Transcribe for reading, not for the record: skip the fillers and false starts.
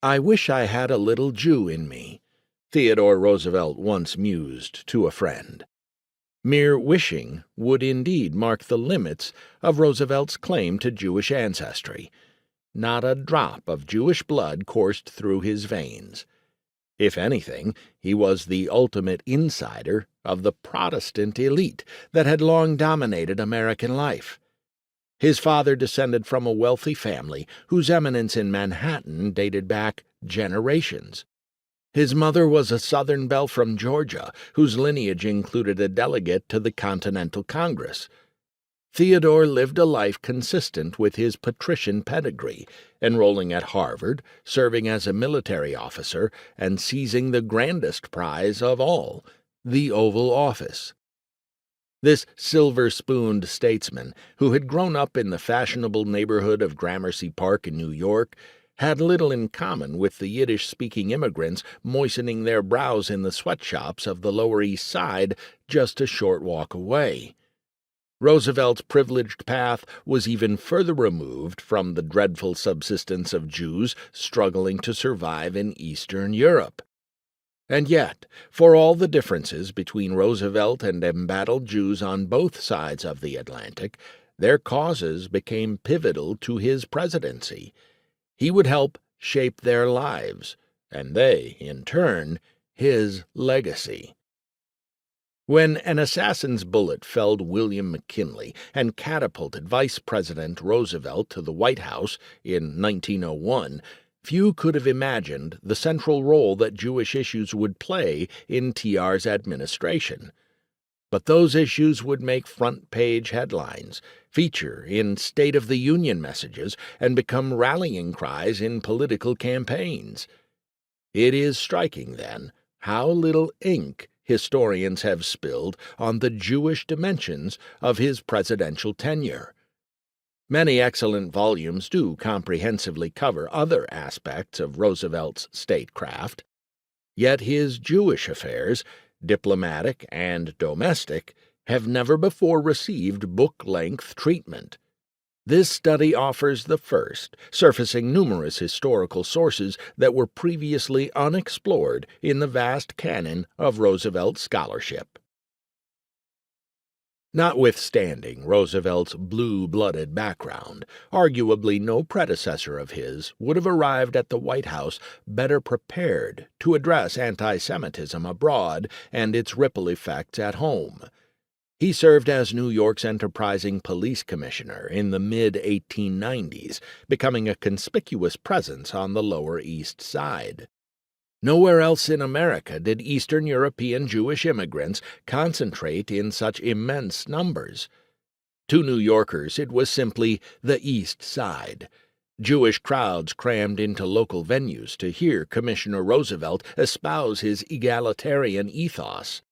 "I wish I had a little Jew in me," Theodore Roosevelt once mused to a friend. Mere wishing would indeed mark the limits of Roosevelt's claim to Jewish ancestry. Not a drop of Jewish blood coursed through his veins. If anything, he was the ultimate insider of the Protestant elite that had long dominated American life. His father descended from a wealthy family whose eminence in Manhattan dated back generations. His mother was a Southern belle from Georgia, whose lineage included a delegate to the Continental Congress. Theodore lived a life consistent with his patrician pedigree, enrolling at Harvard, serving as a military officer, and seizing the grandest prize of all, the Oval Office. This silver-spooned statesman, who had grown up in the fashionable neighborhood of Gramercy Park in New York, had little in common with the Yiddish-speaking immigrants moistening their brows in the sweatshops of the Lower East Side just a short walk away. Roosevelt's privileged path was even further removed from the dreadful subsistence of Jews struggling to survive in Eastern Europe. And yet, for all the differences between Roosevelt and embattled Jews on both sides of the Atlantic, their causes became pivotal to his presidency. He would help shape their lives, and they, in turn, his legacy. When an assassin's bullet felled William McKinley and catapulted Vice President Roosevelt to the White House in 1901, few could have imagined the central role that Jewish issues would play in TR's administration. But those issues would make front-page headlines, feature in State of the Union messages, and become rallying cries in political campaigns. It is striking, then, how little ink historians have spilled on the Jewish dimensions of his presidential tenure. Many excellent volumes do comprehensively cover other aspects of Roosevelt's statecraft, yet his Jewish affairs, diplomatic and domestic, have never before received book-length treatment. This study offers the first, surfacing numerous historical sources that were previously unexplored in the vast canon of Roosevelt scholarship. Notwithstanding Roosevelt's blue-blooded background, arguably no predecessor of his would have arrived at the White House better prepared to address anti-Semitism abroad and its ripple effects at home. He served as New York's enterprising police commissioner in the mid-1890s, becoming a conspicuous presence on the Lower East Side. Nowhere else in America did Eastern European Jewish immigrants concentrate in such immense numbers. To New Yorkers, it was simply the East Side. Jewish crowds crammed into local venues to hear Commissioner Roosevelt espouse his egalitarian ethos.